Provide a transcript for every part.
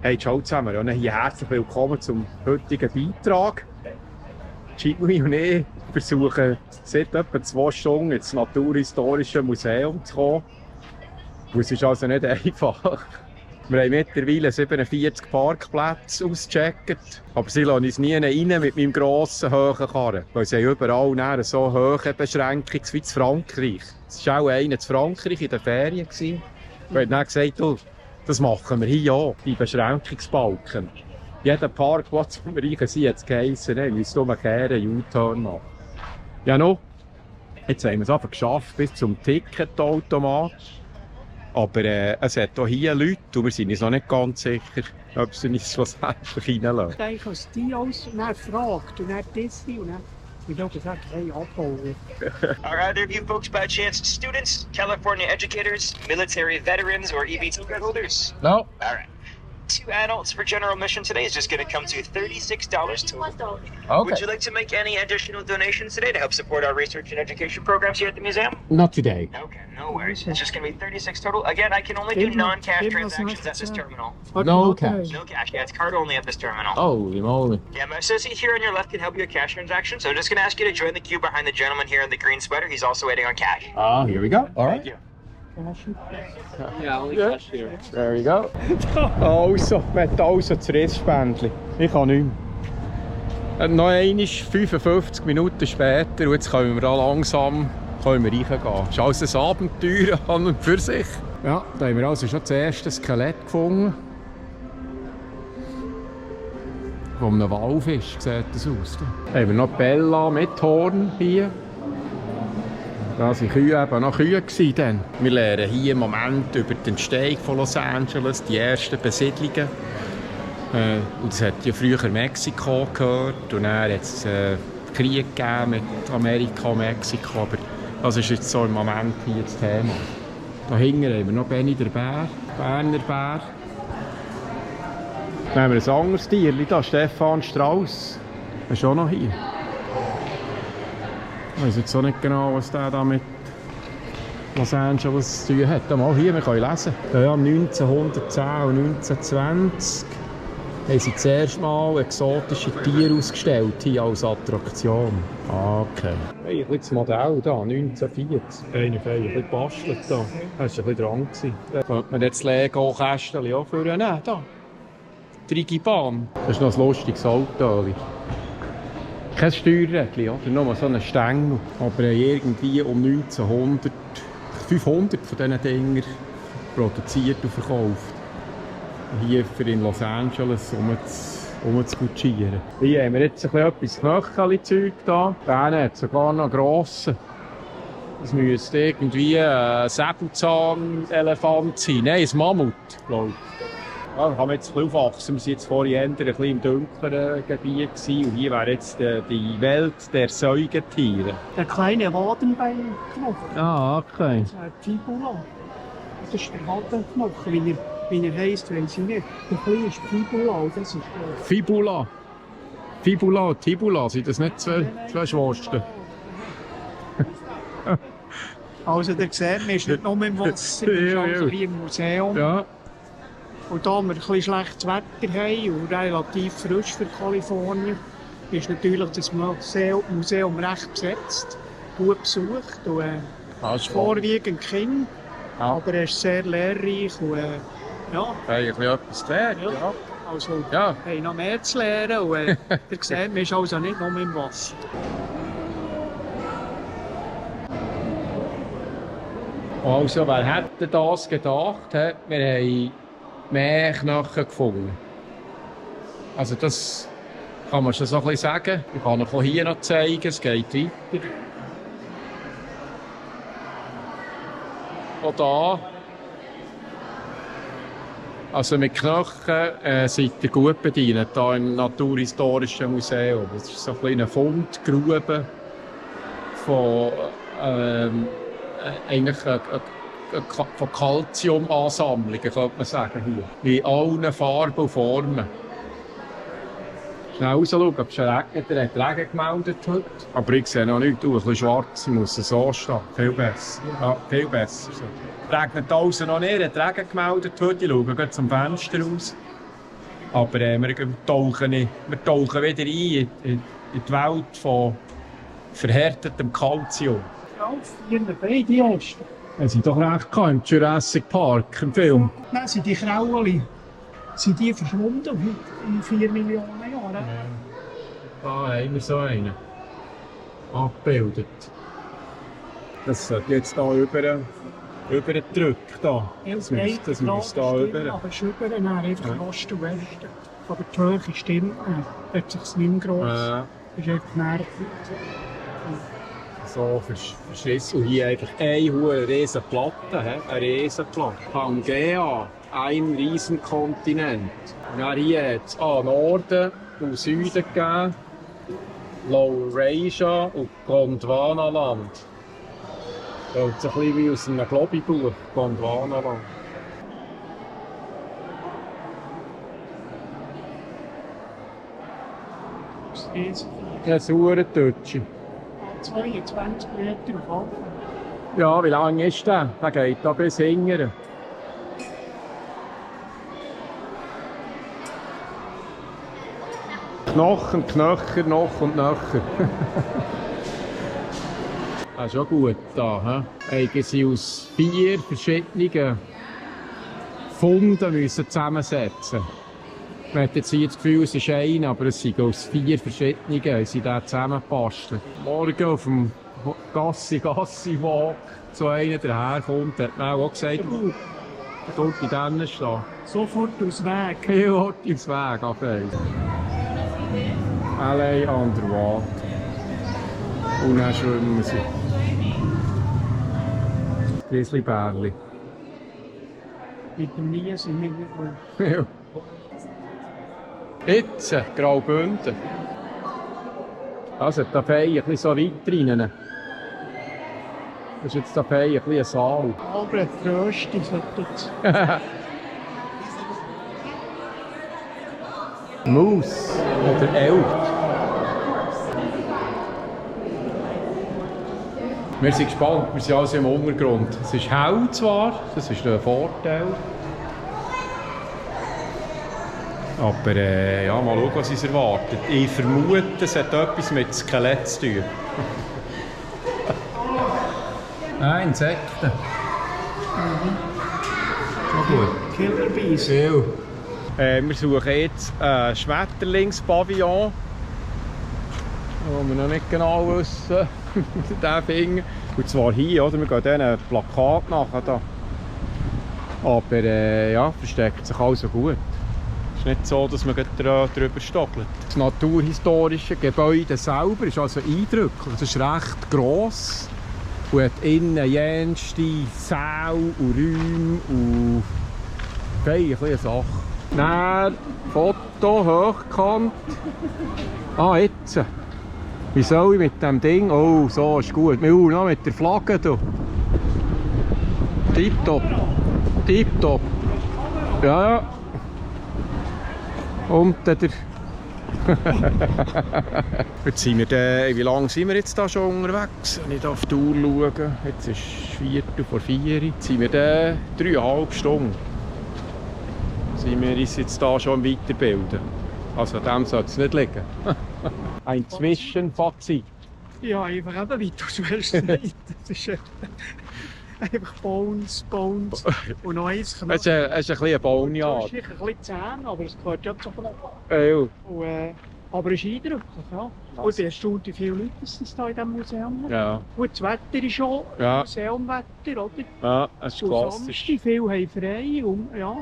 Hey, ciao zusammen und hier herzlich willkommen zum heutigen Beitrag. Zwei und ich versuchen seit etwa 2 Stunden ins Naturhistorische Museum zu kommen. Und es ist also nicht einfach. Wir haben mittlerweile 47 Parkplätze ausgecheckt, aber sie lassen uns nie rein mit meinem grossen, hohen Karren. Weil sie haben überall so hohe Beschränkungen wie in Frankreich. Es war auch einer in Frankreich in den Ferien. Wir haben dann gesagt, du, das machen wir hier auch, die Beschränkungsbalken. Jeder Parkplatz, wo wir rein sind, hat es geheissen, wir müssen umkehren, U-Turn machen. Ja, no, jetzt haben wir es einfach geschafft bis zum Ticketautomat. Aber es hat auch hier Leute, und wir sind uns noch nicht ganz sicher, ob sie uns schlussendlich reinlassen. Ich denke, als die aus und dann fragt und dann das und dann wird auch gesagt, hey, abbauen. Are either of you folks by chance students, California educators, military veterans, or EV ticket holders? No. All right. 2 adults for general admission today is just going to come to $36 total. Okay. Would you like to make any additional donations today to help support our research and education programs here at the museum? Not today. Okay, no worries. It's just going to be $36 total. Again, I can only do non-cash transactions at this terminal. No cash. No cash. Yeah, it's card only at this terminal. Holy moly. Yeah, my associate here on your left can help you with cash transactions. So I'm just going to ask you to join the queue behind the gentleman here in the green sweater. He's also waiting on cash. Ah, here we go. All right. Thank you. Ja, only cash here. There we go. Also, wir haben also das Rissspendchen. Ich kann nicht mehr. Noch einmal 55 Minuten später und jetzt können wir da langsam reingehen. Das ist alles ein Abenteuer an und für sich. Ja, da haben wir also schon das erste Skelett gefunden. Von einem Walfisch sieht das aus. Da haben wir noch Bella mit Horn hier. Da waren Kühe eben noch Kühe dann. Wir lernen hier im Moment über die Entstehung von Los Angeles, die ersten Besiedlungen. Und es hat ja früher Mexiko gehört und dann hat es Krieg gegeben mit Amerika und Mexiko. Aber das ist jetzt so im Moment hier das Thema. Da hinten haben wir noch Benny der Bär, Berner Bär. Dann haben wir ein anderes Tier, da Stefan Strauss. Das ist auch noch hier. Ich weiß jetzt auch nicht genau, was der da mit Los Angeles zu tun hat. Mal hier, wir können lesen. Ja, 1910 und 1920 haben sie das erste Mal exotische Tiere ausgestellt, hier als Attraktion. Okay. Hey, ein bisschen das Modell hier, 1940. Einer hat ein bisschen gebastelt hier. Das war ein bisschen dran. Da könnte man jetzt das Lego-Kästchen auch vornehmen. Da. Trigibahn. Das ist noch ein lustiges Auto. Kein Steuerrädchen, oder? Nur so einen Stängel. Aber irgendwie um 1900 500 von diesen Dingen produziert und verkauft. Hier für in Los Angeles umzukutschieren. Hier haben wir jetzt etwas Knöcheli-Zeug da. Der hat sogar noch grosse. Das müsste irgendwie ein Säbelzahn-Elefant sein. Nein, ein Mammut, glaube ich. Ja, da kann man jetzt ein bisschen aufwachsen. Wir waren jetzt vorhin ein bisschen im dunkleren Gebiet und hier wäre jetzt die Welt der Säugetiere. Der kleine Wadenbeinknochen. Ah, okay. Das ist Fibula. Das ist der Wadenknochen, wie er heisst, wenn sie nicht. Der kleine ist Fibula. Das ist Fibula. Fibula und Tibula, sind das nicht zwei Schwursten? Also, der sieht man, ist nicht nur im Wasser, man ist also wie im Museum. Ja. Und da wir ein bisschen schlechtes Wetter haben und relativ frisch für Kalifornien, ist natürlich das Museum recht besetzt, gut besucht und vorwiegend Kinder. Ja. Aber es ist sehr lehrreich und ja. Eigentlich etwas gelernt, ja. Also, ja. Wir haben noch mehr zu lernen und ihr seht, man ist also nicht nur im Wasser. Also, wer hätte das gedacht? Wir haben mehr Knochen gefunden. Also das kann man schon so ein bisschen sagen. Ich kann euch hier noch zeigen, es geht weiter. Auch da. Also mit Knochen seid ihr gut bedient hier im Naturhistorischen Museum. Das ist so ein kleine Fundgrube von eigentlich von Calciumansammlungen, könnte man sagen hier. In allen Farben und Formen. Schnell rausschauen, ob es schon regnet. Er hat Regen gemeldet heute. Aber ich sehe noch nichts. Ein bisschen schwarz, ich muss so stehen. Viel besser. Ja, viel besser. Es regnet draußen noch nicht, er hat Regen gemeldet heute. Ich schaue gerade zum Fenster raus. Aber wir tauchen wieder ein in die Welt von verhärtetem Calcium. Ja, 4 Beine, die ersten. Das sind doch recht im Jurassic Park, im Film. Nein, sind die Krauli. Sind die verschwunden in 4 Millionen Jahren? Ja. Da haben wir so einen abgebildet. Das sollte jetzt hier über den Druck da. Das müsste da über. Aber es ist über, dann einfach Osten und Westen. Aber die Höhe stimmt nicht. Hat sich nicht mehr gross. Das ist einfach nervig. So verschissen. Und hier einfach eine hohe riesen Platte. Eine riesen Platte. Pangea, ein Riesenkontinent. Und dann hier hat es Norden und Süden gegeben. Laurasia und Gondwanaland. Das ist ein bisschen wie aus einem Globibuch, Gondwanaland. Das ist ein Uhrentütschi. 22 Meter auf Anfang. Ja, wie lang ist der? Der geht da bis hinten. Knochen, Knöcher, noch und nöcher. Das ist schon gut da. Eigentlich sie aus 4 verschiedenen Funden müssen zusammensetzen. Man hat jetzt hier das Gefühl, es ist einer, aber es sind aus 4 verschiedenen, sie da zusammengebastelt. Morgen auf dem Gassi-Walk zu einem daherkommt, hat man auch gesagt, dort in denen stehen. Sofort aus Weg. Ja, aus Weg, okay. Allein an der Watt. Und dann schwimmen sie. Grizzlybärli. Mit dem Nies im Hintergrund. Ja. Jetzt, Graubünden. Also, da fehlt ein bisschen so weiter rein. Das ist jetzt da fehlt ein bisschen ein Saal. Aber ein Trösti sollte jetzt. Maus oder Elch. Wir sind gespannt, wir sind also im Untergrund. Es ist hell zwar, das ist der Vorteil. Aber ja, mal schauen, was uns erwartet. Ich vermute, es hat etwas mit Skelett zu tun. Insekten. Schon gut. Killerbees. Viel. Wir suchen jetzt einen Schmetterlingspavillon, wo wir noch nicht genau wissen, wie den finden. Und zwar hier, oder? Wir gehen diesen Plakat nachher da. Aber ja, versteckt sich also gut. Es ist nicht so, dass man drüber stockelt. Das naturhistorische Gebäude selber ist also eindrücklich. Es ist recht gross und hat innen jenste Säle und Räume und viele Sachen. Dann Foto hochkant. Jetzt. Wie soll ich mit dem Ding? Oh, so ist gut. Noch mit der Flagge. Tipptopp. Tipptopp. Ja. Und der. Jetzt sind wir wie lange sind wir jetzt da schon unterwegs? Wenn ich auf die Uhr schaue. Jetzt ist es 4:45. Jetzt sind wir da 3,5 Stunden. Sind wir uns jetzt da schon am Weiterbilden. Also an dem sollte es nicht liegen. Ein Zwischenfazit. Ja, einfach eben, wie du es willst. Das ist einfach Bones. Und noch eins. Es ist ein bisschen Boneyard. Es ist ein bisschen Zähne, aber es gehört ja zu aber es ist eindrücklich, ja. Und ich bin erstaunt, wie viele Leute es da in diesem Museum haben. Ja. Gut, das Wetter ist schon Museumwetter, oder? Ja, es ist klassisch. Viele haben frei. Und, ja.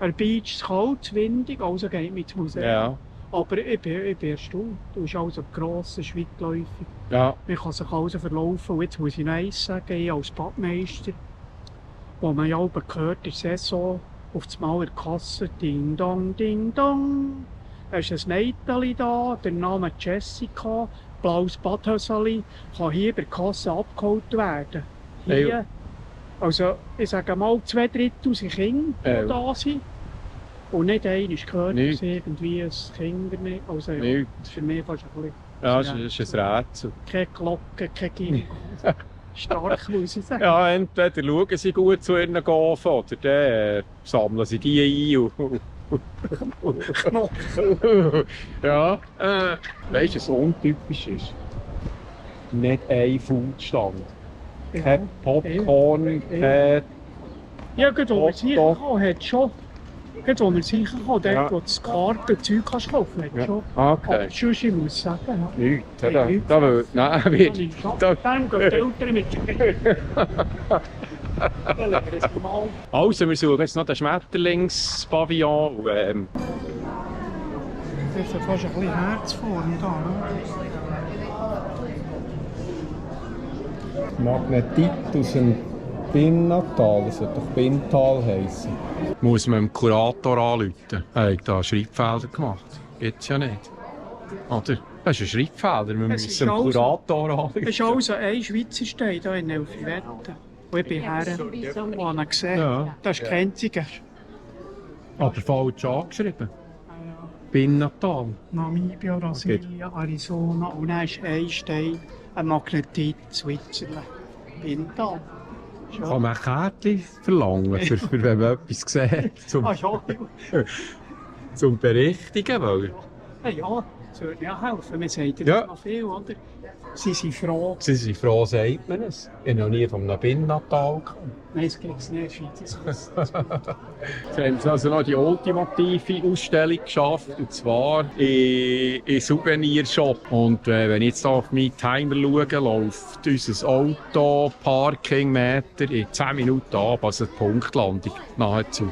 Ein Beach ist kalt, windig, also geht mit ins Museum. Ja. Aber ich bin erstaunt. Du bist also gross, ist weitläufig. Ja. Man kann sich also verlaufen. Und jetzt muss ich noch eins sagen, ich als Badmeister, wo man ja auch gehört, in der Saison auf das Mal in der Kasse, ding dong, ding dong. Da ist ein Mädchen da, der Name Jessica, blaues Badhöseli, kann hier bei der Kasse abgeholt werden. Hier. Ja. Also, ich sage mal, 2/3 sind Kinder, die da sind. Und nicht einer ist gehört, dass irgendwie ein Kind nicht. Also, ja, das ist für mich fast ein bisschen. Ja, das ist ein Rätsel. Keine Glocke, kein Kind. Stark, muss ich sagen. Ja, entweder schauen sie gut zu ihren Gafen oder dann sammeln sie die ein Ja, weißt du, was untypisch ist? Nicht ein Foodstand. Kein Popcorn, kein... Ja, gut, wo wir sicher kommen, hat schon. Gut, wo wir sicher kommen, dort, wo du das Kartenzeug kannst kaufen, hat schon. Okay. Aber sonst, ich muss sagen, ja. Nichts, oder? Da will... Nein, wird... Dann gehen die Eltern mit den Also, wir suchen jetzt noch den Schmetterlingspavillon. Das ist ja fast ein bisschen Herzform da, ne? Magnetit aus dem Binnatal, das sollte doch Bintal heissen. Muss man dem Kurator anrufen? Er hat da Schreibfelder gemacht. Geht's ja nicht. Oder? Das ist ein Schreibfelder, wir müssen dem Kurator anrufen. Es ist also ein Schweizer Stein hier in Elfiwetten. Wo ich bin her, wo ich ihn gesehen habe. Ja. Das ist kein einziger. Aber falsch angeschrieben. Binnatal. Namibia, Brasilien, Arizona und dann ist ein Stein, ein Magnetit, Switzerland. Bintal. Kann man ein Kärtchen verlangen, für wenn man etwas sieht, zum Berichtigen? Weil... Ja, das würde ja helfen. Man sagt Ja. noch viel, oder? Sie sind froh. Sie sind froh, sagt man es. Ich habe noch nie von einem Binnatal gehört. Nein, es gibt es nicht, Schweizer. Sie haben also noch die ultimative Ausstellung geschafft, und zwar in Souvenirshop. Und wenn ich jetzt hier auf meinen Timer schaue, läuft unser Auto, Parkingmeter in 10 Minuten ab, also die Punktlandung nahezu.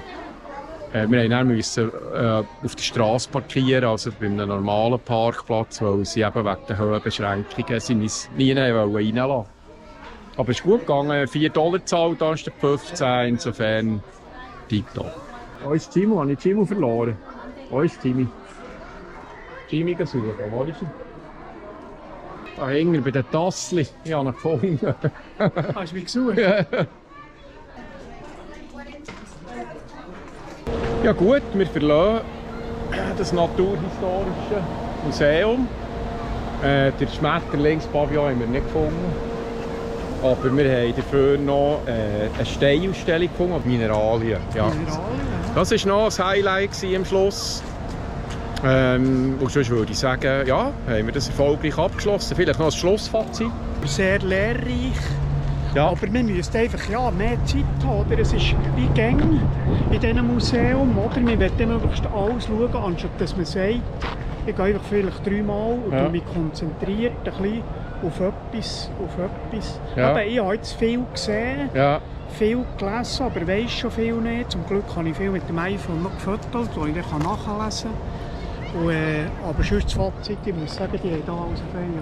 Wir mussten auf der Straße parkieren, also bei einem normalen Parkplatz, weil sie eben wegen der Höhenbeschränkungen sie uns nie reinlassen wollten. Aber es ist gut gegangen, $4 gezahlt anstatt 15, insofern tipptopp. Wo ist Timo? Habe ich Timo verloren? Wo ist Timi? Timi suchen, wo ist er? Da hinten bei den Tassli, ich habe ihn gefunden. Hast du mich gesucht? Ja gut, wir verlassen das Naturhistorische Museum. Der Schmetterlingspavillon haben wir nicht gefunden. Aber wir haben dafür noch eine Steinausstellung gefunden, Mineralien. Ja. Das war noch ein Highlight am Schluss. Und sonst würde ich sagen, ja, haben wir das erfolgreich abgeschlossen. Vielleicht noch ein Schlussfazit. Sehr lehrreich. Ja. Aber wir müssen einfach mehr Zeit haben. Oder? Es ist wie Gänge in diesem Museum. Oder? Wir wollen möglichst alles schauen, anstatt dass man sagt, ich gehe einfach vielleicht 3-mal und mich konzentriert ein bisschen auf etwas. Ja. Aber ich habe jetzt viel gesehen, viel gelesen, aber weiss schon viel nicht. Zum Glück habe ich viel mit dem iPhone noch gefotogt, wo ich dann nachlesen kann. Aber sonst das Fazit, ich muss sagen, die haben da also ein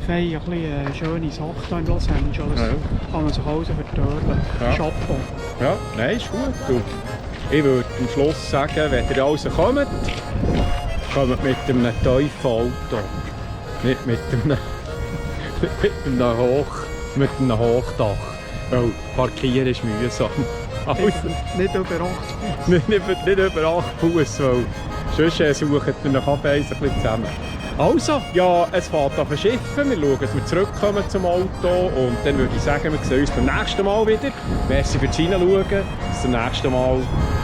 bisschen schöne Sachen hier in Los Angeles. Ja. Kann man sich also vertörlen. Ja. Chapeau. Ja, nein, ist gut. Du. Ich würde am Schluss sagen, wenn ihr also kommt mit einem tiefen Auto. Nicht mit einem Hochdach. Weil parkieren ist mühsam. Also, nicht über 8 Fuß. nicht über 8 Fuß, weil sonst suchen wir nach Abweis ein bisschen zusammen. Also, ja, es fährt an Schiffen. Wir schauen, dass wir zurückkommen zum Auto. Und dann würde ich sagen, wir sehen uns beim nächsten Mal wieder. Merci fürs Hineinschauen. Bis zum nächsten Mal.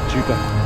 Tschüss.